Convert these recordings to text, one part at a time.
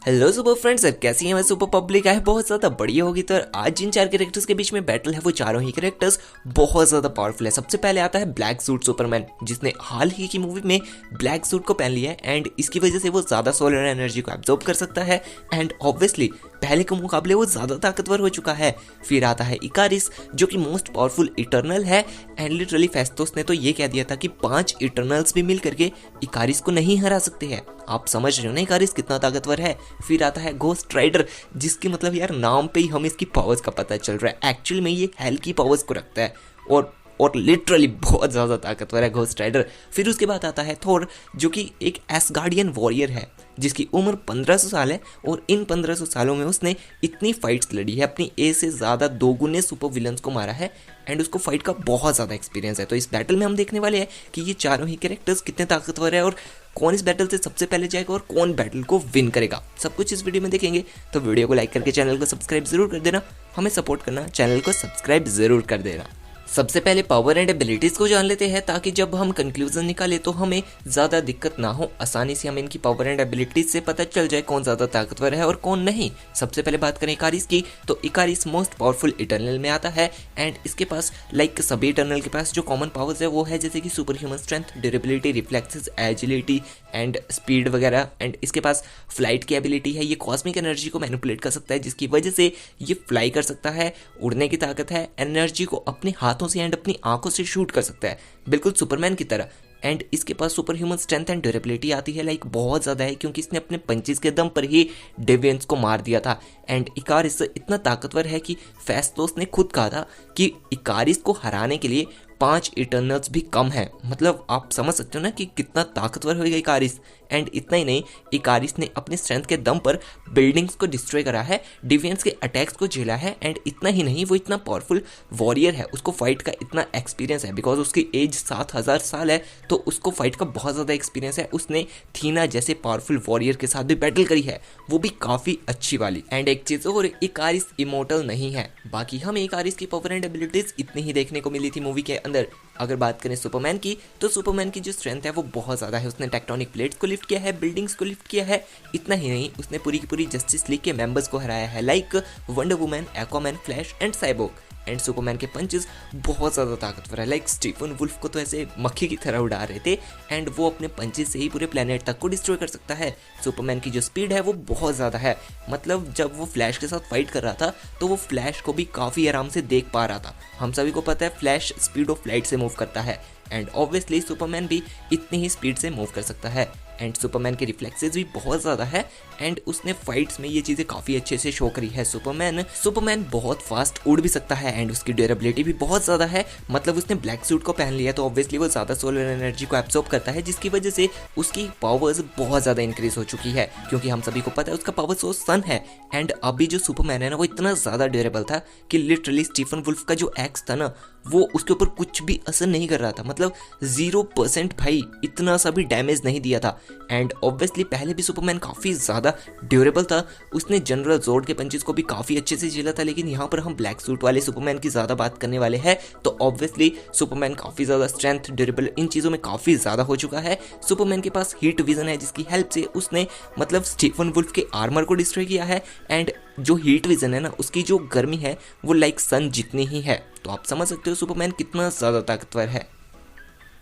Hello super friends, अब कैसी हैं? मैं सुपर पब्लिक है बहुत ज़्यादा बढ़िया होगी। तो आज जिन चार कैरेक्टर्स के बीच में बैटल है वो चारों ही कैरेक्टर्स बहुत ज़्यादा पावरफुल है। सबसे पहले आता है ब्लैक सूट सुपरमैन, जिसने हाल ही की मूवी में ब्लैक सूट को पहन लिया है एंड इसकी वजह से वो ज़्यादा सोलर एनर्जी को एब्जॉर्ब कर सकता है एंड ऑब्वियसली पहले के मुकाबले वो ज़्यादा ताकतवर हो चुका है। फिर आता है इकारिस, जो कि मोस्ट पावरफुल इटर्नल है एंड लिटरली फेस्टोस ने तो ये कह दिया था कि 5 इटर्नल्स भी मिल करके इकारिस को नहीं हरा सकते हैं। आप समझ रहे हो ना इकारिस कितना ताकतवर है। फिर आता है घोस्ट राइडर, जिसकी मतलब यार नाम पे ही हमें इसकी पावर्स का पता चल रहा है। एक्चुअली में ये हेल की पावर्स को रखता है और लिटरली बहुत ज़्यादा ताकतवर है घोस्ट राइडर। फिर उसके बाद आता है थोर, जो कि एक एसगार्डियन वॉरियर है जिसकी उम्र 1500 साल है और इन 1500 सालों में उसने इतनी फाइट्स लड़ी है, अपनी ए से ज़्यादा 2 गुने सुपर विलन्स को मारा है एंड उसको फाइट का बहुत ज़्यादा एक्सपीरियंस है। तो इस बैटल में हम देखने वाले हैं कि ये चारों ही कैरेक्टर्स कितने ताकतवर है और कौन इस बैटल से सबसे पहले जाएगा और कौन बैटल को विन करेगा। सब कुछ इस वीडियो में देखेंगे। तो वीडियो को लाइक करके चैनल को सब्सक्राइब जरूर कर देना, हमें सपोर्ट करना, चैनल को सब्सक्राइब जरूर कर देना। सबसे पहले पावर एंड एबिलिटीज़ को जान लेते हैं ताकि जब हम कंक्लूजन निकालें तो हमें ज़्यादा दिक्कत ना हो, आसानी से हमें इनकी पावर एंड एबिलिटीज से पता चल जाए कौन ज़्यादा ताकतवर है और कौन नहीं। सबसे पहले बात करें इकारिस की, तो इकारिस मोस्ट पावरफुल इटर्नल में आता है एंड इसके पास लाइक सभी इटर्नल के पास जो कॉमन पावर्स है वो है जैसे कि super human strength, durability, reflexes, agility and speed वगैरह। एंड इसके पास फ्लाइट की एबिलिटी है, ये कॉस्मिक एनर्जी को मैनिपुलेट कर सकता है जिसकी वजह से ये फ्लाई कर सकता है, उड़ने की ताकत है, एनर्जी को अपने हाथों से एंड अपनी आंखों से शूट कर सकता है बिल्कुल सुपरमैन की तरह। एंड इसके पास super human strength and durability आती है लाइक बहुत ज़्यादा है, क्योंकि इसने अपने पंचेस के दम पर ही डेवियंस को मार दिया था। एंड इकारिस इतना ताकतवर है कि फेस्टोस ने खुद कहा था कि इकारिस को हराने के लिए 5 इटर्नल्स भी कम है। मतलब आप समझ सकते हो ना कि कितना ताकतवर होगा इकारिस। एंड इतना ही नहीं, इकारिस ने अपने स्ट्रेंथ के दम पर बिल्डिंग्स को डिस्ट्रॉय करा है, डिफेंस के अटैक्स को झेला है। एंड इतना ही नहीं, वो इतना पावरफुल वॉरियर है, उसको फाइट का इतना एक्सपीरियंस है बिकॉज उसकी एज 7000 साल है, तो उसको फाइट का बहुत ज़्यादा एक्सपीरियंस है। उसने थीना जैसे पावरफुल वॉरियर के साथ भी बैटल करी है, वो भी काफ़ी अच्छी वाली। एंड एक चीज़ और, इकारिस इमोर्टल नहीं है। बाकी हमें इकारिस की पावर एंड एबिलिटीज इतनी ही देखने को मिली थी मूवी के अंदर। अगर बात करें सुपरमैन की, तो सुपरमैन की जो स्ट्रेंथ है वो बहुत ज़्यादा है। उसने टेक्टोनिक प्लेट्स को लिफ्ट किया है, बिल्डिंग्स को लिफ्ट किया है। इतना ही नहीं, उसने पूरी की पूरी जस्टिस लीग के मेंबर्स को हराया है like wonder woman, Aquaman, flash and cyborg. And Superman के पंचेस बहुत ज़्यादा ताकतवर है, लाइक स्टीफन वुल्फ को तो ऐसे मक्खी की तरह उड़ा रहे थे एंड वो अपने पंचेस से ही पूरे प्लेनेट तक को डिस्ट्रॉय कर सकता है। सुपरमैन की जो स्पीड है वो बहुत ज़्यादा है, मतलब जब वो फ्लैश के साथ फाइट कर रहा था तो वो फ्लैश को भी काफ़ी आराम से देख पा रहा था। हम सभी को पता है फ्लैश स्पीड ऑफ लाइट से मूव करता है एंड ऑब्वियसली सुपरमैन भी इतनी ही स्पीड से मूव कर सकता है। एंड सुपरमैन के रिफ्लेक्सेस भी बहुत ज़्यादा है एंड उसने फाइट्स में ये चीज़ें काफ़ी अच्छे से शो करी है। सुपरमैन बहुत फास्ट उड़ भी सकता है एंड उसकी ड्यूरेबिलिटी भी बहुत ज़्यादा है। मतलब उसने ब्लैक सूट को पहन लिया तो ऑब्वियसली वो ज़्यादा सोलर एनर्जी को एब्जॉर्ब करता है, जिसकी वजह से उसकी पावर्स बहुत ज़्यादा इंक्रीज हो चुकी है, क्योंकि हम सभी को पता है उसका पावर सोर्स सन है। एंड अभी जो सुपरमैन है ना वो इतना ज़्यादा ड्यूरेबल था कि लिटरली स्टीफन वुल्फ का जो एक्स था ना वो उसके ऊपर कुछ भी असर नहीं कर रहा था, मतलब 0% भाई, इतना सा भी डैमेज नहीं दिया था। एंड ऑब्वियसली पहले भी सुपरमैन काफ़ी ज़्यादा ड्यूरेबल था, उसने जनरल जोर्ड के पंचेस को भी काफ़ी अच्छे से झेला था। लेकिन यहाँ पर हम ब्लैक सूट वाले सुपरमैन की ज़्यादा बात करने वाले हैं, तो ऑब्वियसली सुपरमैन काफ़ी ज़्यादा स्ट्रेंथ, ड्यूरेबल, इन चीज़ों में काफ़ी ज़्यादा हो चुका है। सुपरमैन के पास हीट विजन है जिसकी हेल्प से उसने मतलब स्टीफन वुल्फ के आर्मर को डिस्ट्रॉय किया है। एंड जो हीट विजन है ना उसकी जो गर्मी है वो लाइक सन जितनी ही है, तो आप समझ सकते हो सुपरमैन कितना ज़्यादा ताकतवर है।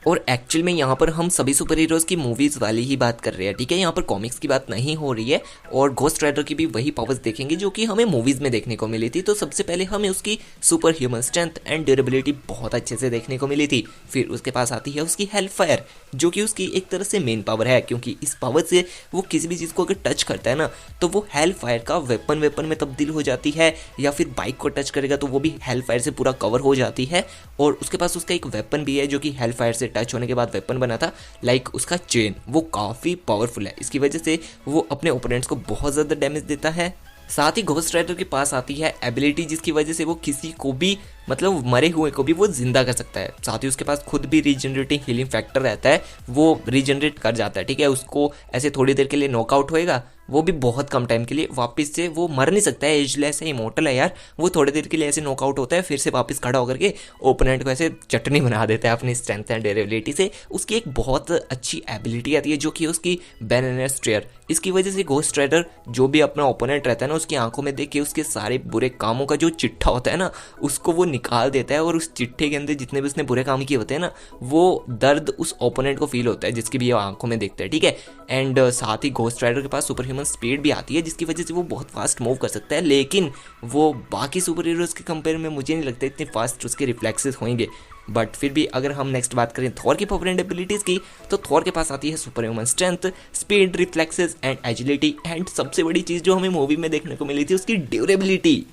और एक्चुअल में यहाँ पर हम सभी सुपर हीरोज़ की मूवीज़ वाली ही बात कर रहे हैं, ठीक है, यहाँ पर कॉमिक्स की बात नहीं हो रही है। और घोस्ट राइडर की भी वही पावर्स देखेंगे जो कि हमें मूवीज़ में देखने को मिली थी। तो सबसे पहले हमें उसकी super human strength and durability बहुत अच्छे से देखने को मिली थी। फिर उसके पास आती है उसकी हेल फायर, जो कि उसकी एक तरह से मेन पावर है, क्योंकि इस पावर से वो किसी भी चीज़ को अगर टच करता है ना तो वो हेल फायर का वेपन में तब्दील हो जाती है, या फिर बाइक को टच करेगा तो वो भी हेल फायर से पूरा कवर हो जाती है। और उसके पास उसका एक वेपन भी है जो कि हेल फायर से टच होने के बाद वेपन बना था, लाइक उसका चेन, वो काफ़ी पावरफुल है। इसकी वजह से वो अपने ओपोनेंट्स को बहुत ज़्यादा डैमेज देता है। साथ ही घोस्ट राइडर के पास आती है एबिलिटी जिसकी वजह से वो किसी को भी मतलब मरे हुए को भी वो जिंदा कर सकता है। साथ ही उसके पास खुद भी रीजनरेटिंग हीलिंग फैक्टर रहता है, वो रीजनरेट कर जाता है, ठीक है, उसको ऐसे थोड़ी देर के लिए नॉकआउट होएगा वो भी बहुत कम टाइम के लिए। वापस से वो मर नहीं सकता है, एजलेस है, इमोर्टल है यार। वो थोड़ी देर के लिए ऐसे नॉकआउट होता है, फिर से वापस खड़ा होकर के ओपोनेंट को ऐसे चटनी बना देता है अपनी स्ट्रेंथ एंड ड्यूरेबिलिटी से। उसकी एक बहुत अच्छी एबिलिटी आती है जो कि उसकी बैनर स्ट्रेयर। इसकी वजह से घोस्ट राइडर जो भी अपना ओपोनेंट रहता है ना, उसकी आंखों में देख के उसके सारे बुरे कामों का जो चिट्ठा होता है ना, उसको वो निकाल देता है। और उस चिट्ठे के अंदर जितने भी उसने बुरे काम किए होते हैं ना, वो दर्द उस ओपोनेंट को फील होता है, जिसकी भी आंखों में देखता है, ठीक है। एंड साथ ही घोस्ट राइडर के पास सुपर ह्यूमन स्पीड भी आती है, जिसकी वजह से वो बहुत फास्ट मूव कर सकता है। लेकिन वो बाकी सुपर हीरोज के कंपेयर में मुझे नहीं लगता इतने फास्ट उसके रिफ्लेक्सेस होंगे। बट फिर भी अगर हम नेक्स्ट बात करें थॉर की पावर एंड एबिलिटीज की, तो थॉर के पास आती है super human strength, speed, reflexes and agility. And सबसे बड़ी चीज़ जो हमें मूवी में देखने को मिली थी, उसकी ड्यूरेबिलिटी।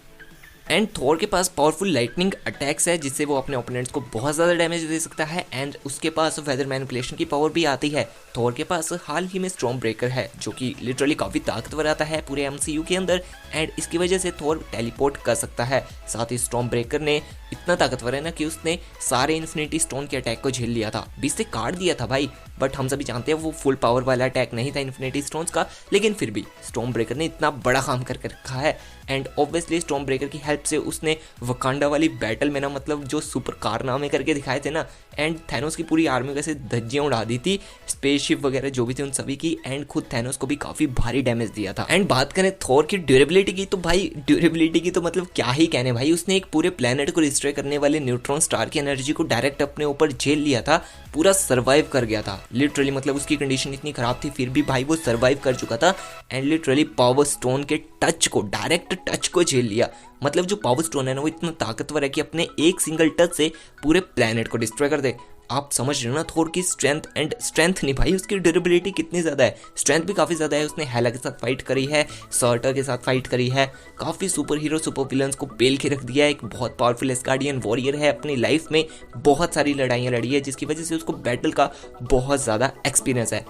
एंड थॉर के पास पावरफुल लाइटनिंग अटैक्स है, जिससे वो अपने ओपोनेंट्स को बहुत ज़्यादा डैमेज दे सकता है। एंड उसके पास वेदर मैनिपुलेशन की पावर भी आती है। थॉर के पास हाल ही में स्टॉर्म ब्रेकर है, जो कि लिटरली काफ़ी ताकतवर आता है पूरे एमसीयू के अंदर। एंड इसकी वजह से थॉर टेलीपोर्ट कर सकता है। साथ ही स्टॉर्म ब्रेकर ने इतना ताकतवर है ना कि उसने सारे इन्फिनिटी स्टोन के अटैक को झेल लिया था, 20 से काट दिया था भाई। बट हम सभी जानते हैं वो फुल पावर वाला अटैक नहीं था इन्फिनिटी स्टोन्स का, लेकिन फिर भी स्टॉर्म ब्रेकर ने इतना बड़ा काम कर रखा है। एंड ऑब्वियसली स्टॉर्म ब्रेकर की हेल्प से उसने वकांडा वाली बैटल में ना, मतलब जो सुपर कारनामे करके दिखाए थे ना, एंड थैनोस की पूरी आर्मी को ऐसे धज्जियां उड़ा दी थी, स्पेसशिप वगैरह जो भी थी उन सभी की। एंड खुद थैनोस को भी काफ़ी भारी डैमेज दिया था। एंड बात करें थॉर की ड्यूरेबिलिटी की, तो भाई ड्यूरेबिलिटी की तो मतलब क्या ही कहने भाई। उसने एक पूरे प्लेनेट को डिस्ट्रॉय करने वाले न्यूट्रॉन स्टार की एनर्जी को डायरेक्ट अपने ऊपर झेल लिया था, पूरा सर्वाइव कर गया था लिटरली। मतलब उसकी कंडीशन इतनी खराब थी, फिर भी भाई वो सर्वाइव कर चुका था। एंड लिटरली पावर स्टोन के टच को, डायरेक्ट टच को झेल लिया। मतलब जो पावर स्टोन है ना, वो इतना ताकतवर है कि अपने एक सिंगल टच से पूरे प्लेनेट को डिस्ट्रॉय कर दे। आप समझ रहे हो ना थॉर की स्ट्रेंथ। एंड स्ट्रेंथ नहीं भाई, उसकी ड्यूरेबिलिटी कितनी ज़्यादा है, स्ट्रेंथ भी काफ़ी ज़्यादा है। उसने हेला के साथ फाइट करी है, सर्टर के साथ फाइट करी है, काफ़ी सुपर हीरो सुपर विलन्स को पेल के रख दिया है। एक बहुत पावरफुल एस्गार्डियन वॉरियर है, अपनी लाइफ में बहुत सारी लड़ाइयाँ लड़ी है, जिसकी वजह से उसको बैटल का बहुत ज़्यादा एक्सपीरियंस है।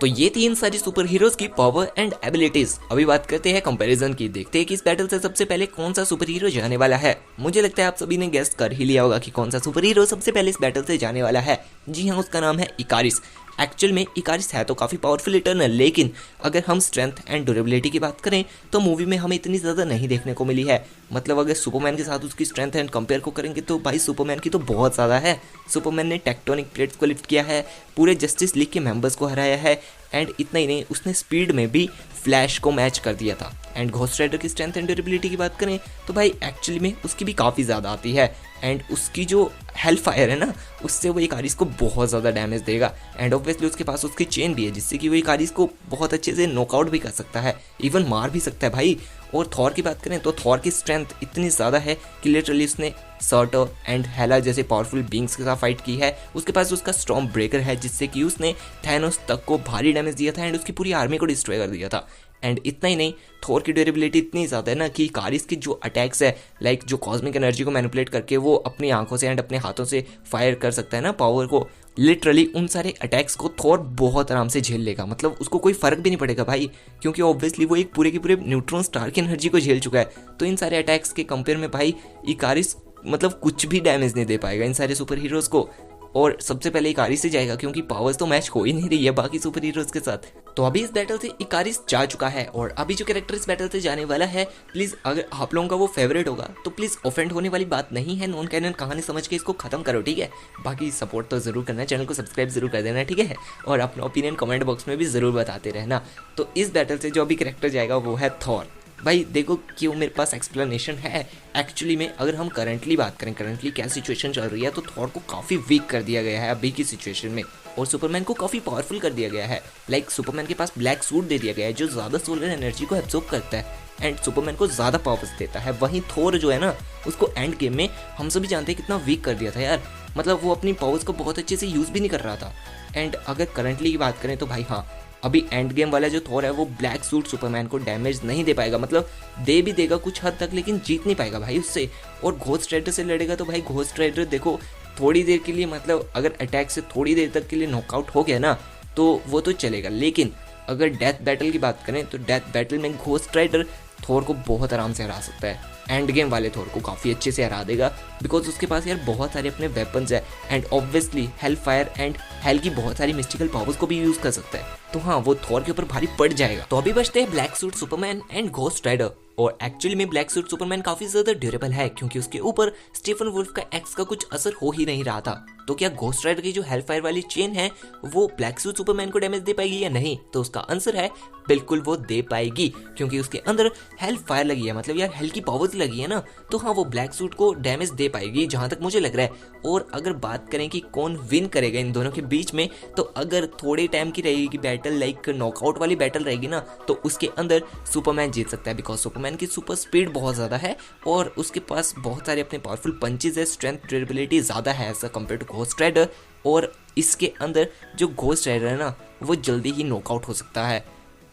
तो ये थी इन सारी सुपर हीरोज की पावर एंड एबिलिटीज। अभी बात करते हैं कंपैरिजन की, देखते हैं कि इस बैटल से सबसे पहले कौन सा सुपर हीरो जाने वाला है। मुझे लगता है आप सभी ने गेस कर ही लिया होगा कि कौन सा सुपर हीरो सबसे पहले इस बैटल से जाने वाला है। जी हाँ, उसका नाम है इकारिस। एक्चुअल में इकारिस है तो काफ़ी पावरफुल इटर्नल, लेकिन अगर हम स्ट्रेंथ एंड ड्यूरेबिलिटी की बात करें तो मूवी में हमें इतनी ज़्यादा नहीं देखने को मिली है। मतलब अगर सुपरमैन के साथ उसकी स्ट्रेंथ एंड कंपेयर को करेंगे तो भाई सुपरमैन की तो बहुत ज़्यादा है। सुपरमैन ने टेक्टोनिक प्लेट्स को लिफ्ट किया है, पूरे जस्टिस लीग के मेंबर्स को हराया है। एंड इतना ही नहीं, उसने स्पीड में भी फ्लैश को मैच कर दिया था। एंड घोस्ट राइडर की स्ट्रेंथ एंड ड्यूरेबिलिटी की बात करें तो भाई एक्चुअली में उसकी भी काफ़ी ज़्यादा आती है। एंड उसकी जो हेल फायर है ना, उससे वो इकारिस को बहुत ज़्यादा डैमेज देगा। एंड ऑब्वियसली उसके पास उसकी चेन भी है, जिससे कि वो इकारिस को बहुत अच्छे से नॉकआउट भी कर सकता है, इवन मार भी सकता है भाई। और थॉर की बात करें तो थॉर की स्ट्रेंथ इतनी ज़्यादा है कि लिटरली उसने सर्टर एंड हेला जैसे पावरफुल बींग्स के साथ फाइट की है। उसके पास उसका स्टॉर्म ब्रेकर है, जिससे कि उसने थैनोस तक को भारी डैमेज दिया था एंड उसकी पूरी आर्मी को डिस्ट्रॉय कर दिया था। एंड इतना ही नहीं, थॉर की ड्यूरेबिलिटी इतनी ज़्यादा है ना कि इकारिस के जो अटैक्स है, लाइक जो कॉस्मिक एनर्जी को मैनिपुलेट करके वो अपनी आंखों से एंड अपने हाथों से फायर कर सकता है ना पावर को, लिटरली उन सारे अटैक्स को थॉर बहुत आराम से झेल लेगा। मतलब उसको कोई फर्क भी नहीं पड़ेगा भाई, क्योंकि ऑब्वियसली वो एक पूरे के पूरे न्यूट्रॉन स्टार की एनर्जी को झेल चुका है। तो इन सारे अटैक्स के कंपेयर में भाई इकारिस मतलब कुछ भी डैमेज नहीं दे पाएगा इन सारे सुपर हीरोज़ को। और सबसे पहले इकारिस से जाएगा, क्योंकि पावर्स तो मैच हो ही नहीं रही है बाकी सुपर हीरोज के साथ। तो अभी इस बैटल से इकारिस जा चुका है। और अभी जो कैरेक्टर इस बैटल से जाने वाला है, प्लीज़ अगर आप लोगों का वो फेवरेट होगा तो प्लीज़ ऑफेंड होने वाली बात नहीं है, नॉन कैनन कहानी समझ के इसको खत्म करो, ठीक है। बाकी सपोर्ट तो ज़रूर करना, चैनल को सब्सक्राइब जरूर कर देना, ठीक है। और अपना ओपिनियन कमेंट बॉक्स में भी ज़रूर बताते रहना। तो इस बैटल से जो अभी कैरेक्टर जाएगा वो है थॉर। भाई देखो क्यों मेरे पास एक्सप्लेनेशन है। एक्चुअली में अगर हम करंटली बात करें, करंटली क्या सिचुएशन चल रही है, तो थॉर को काफ़ी वीक कर दिया गया है अभी की सिचुएशन में, और सुपरमैन को काफ़ी पावरफुल कर दिया गया है। लाइक सुपरमैन के पास ब्लैक सूट दे दिया गया है जो ज़्यादा सोलर एनर्जी को एब्जॉर्ब करता है एंड सुपरमैन को ज़्यादा पावर्स देता है। वहीं थॉर जो है ना, उसको एंड गेम में हम सभी जानते हैं कितना वीक कर दिया था यार। मतलब वो अपनी पावर्स को बहुत अच्छे से यूज़ भी नहीं कर रहा था। एंड अगर करंटली की बात करें तो भाई हाँ, अभी एंड गेम वाला जो थॉर है वो ब्लैक सूट सुपरमैन को डैमेज नहीं दे पाएगा। मतलब दे भी देगा कुछ हद तक, लेकिन जीत नहीं पाएगा भाई उससे। और घोस्ट राइडर से लड़ेगा तो भाई घोस्ट राइडर देखो थोड़ी देर के लिए, मतलब अगर अटैक से थोड़ी देर तक के लिए नॉकआउट हो गया ना तो वो तो चलेगा। लेकिन अगर डेथ बैटल की बात करें तो डेथ बैटल में घोस्ट राइडर थॉर को बहुत आराम से हरा सकता है। एंड गेम वाले थॉर को काफ़ी अच्छे से हरा देगा, बिकॉज उसके पास यार बहुत सारे अपने वेपन्स है and obviously hello fire and hell की बहुत सारी मिस्टिकल पावर्स को भी यूज़ कर सकता है। तो हाँ वो थॉर के ऊपर भारी पड़ जाएगा। तो अभी बचते हैं black suit Superman and Ghost Rider. और एक्चुअली में ब्लैक सूट सुपरमैन काफी ज्यादा ड्यूरेबल है क्योंकि उसके ऊपर स्टीफन वुल्फ का एक्स का कुछ असर हो ही नहीं रहा था। तो क्या घोस्ट राइडर की जो हेलफायर वाली चेन है वो ब्लैक सूट सुपरमैन को डैमेज दे पाएगी या नहीं? तो उसका आंसर है बिल्कुल वो दे पाएगी क्योंकि उसके अंदर हेल फायर लगी है, मतलब यार हेल की पावर्स लगी है ना। तो हाँ वो ब्लैक सूट को डैमेज दे पाएगी जहां तक मुझे लग रहा है। और अगर बात करें कि कौन विन करेगा इन दोनों के बीच में, तो अगर थोड़े टाइम की रहेगी बैटल, लाइक नॉकआउट वाली बैटल रहेगी ना, तो उसके अंदर सुपरमैन जीत सकता है बिकॉज सुपरमैन की सुपर स्पीड बहुत ज़्यादा है और उसके पास बहुत सारे अपने पावरफुल पंचेज है, स्ट्रेंथ ड्यूरेबिलिटी ज़्यादा है as compare to Ghost Rider. और इसके अंदर जो घोस्ट राइडर है ना वो जल्दी ही नॉकआउट हो सकता है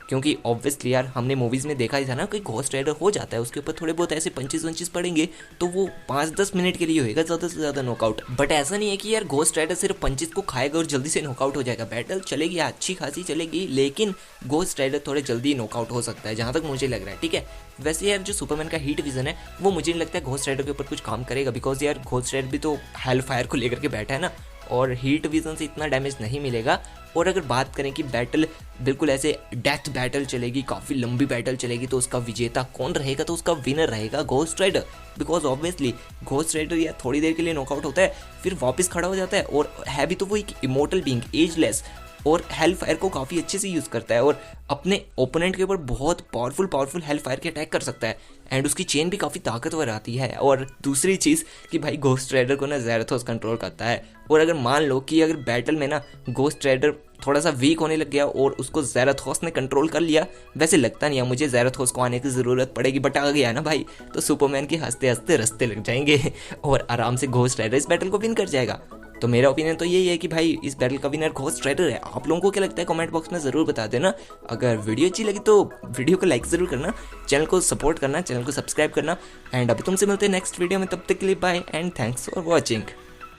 क्योंकि ऑब्वियसली यार हमने मूवीज में देखा ही था ना कि घोस्ट राइडर हो जाता है, उसके ऊपर थोड़े बहुत ऐसे पंचेस वंचेस पड़ेंगे तो वो 5-10 मिनट के लिए होएगा ज़्यादा से ज़्यादा नॉकआउट। बट ऐसा नहीं है कि यार घोस्ट राइडर सिर्फ पंचेस को खाएगा और जल्दी से नॉकआउट हो जाएगा। बैटल चलेगी अच्छी खासी चलेगी लेकिन घोस्ट राइडर थोड़े जल्दी नॉकआउट हो सकता है जहाँ तक मुझे लग रहा है। ठीक है, वैसे यार जो सुपरमैन का हीट विजन है वो मुझे नहीं लगता है घोस्ट राइडर के ऊपर कुछ काम करेगा बिकॉज यार घोस्ट राइडर भी तो हेल फायर को लेकर के बैठा है ना और हीट विजन से इतना डैमेज नहीं मिलेगा। और अगर बात करें कि बैटल बिल्कुल ऐसे डेथ बैटल चलेगी, काफ़ी लंबी बैटल चलेगी, तो उसका विजेता कौन रहेगा? तो उसका विनर रहेगा Ghost Rider because obviously Ghost Rider या थोड़ी देर के लिए नॉकआउट होता है फिर वापस खड़ा हो जाता है और है भी तो वो एक इमोर्टल बीइंग, एजलेस, और हेल फायर को काफ़ी अच्छे से यूज़ करता है और अपने ओपोनेंट के ऊपर बहुत पावरफुल हेल फायर के अटैक कर सकता है एंड उसकी चेन भी काफ़ी ताकतवर आती है। और दूसरी चीज़ कि भाई घोस्ट राइडर को ना ज़ेराथोस कंट्रोल करता है और अगर मान लो कि अगर बैटल में ना घोस्ट राइडर थोड़ा सा वीक होने लग गया और उसको ज़ेराथोस ने कंट्रोल कर लिया, वैसे लगता नहीं है मुझे ज़ेराथोस को आने की ज़रूरत पड़ेगी, बट आ गया ना भाई तो सुपरमैन के हंसते हंसते रस्ते लग जाएंगे और आराम से घोस्ट राइडर इस बैटल को विन कर जाएगा। तो मेरा ओपिनियन तो यही है कि भाई इस बैटल का विनर घोस्ट राइडर है। आप लोगों को क्या लगता है कमेंट बॉक्स में ज़रूर बता देना। अगर वीडियो अच्छी लगी तो वीडियो को लाइक ज़रूर करना, चैनल को सपोर्ट करना, चैनल को सब्सक्राइब करना एंड अभी तुमसे मिलते हैं नेक्स्ट वीडियो में। तब तक के लिए bye and thanks for watching.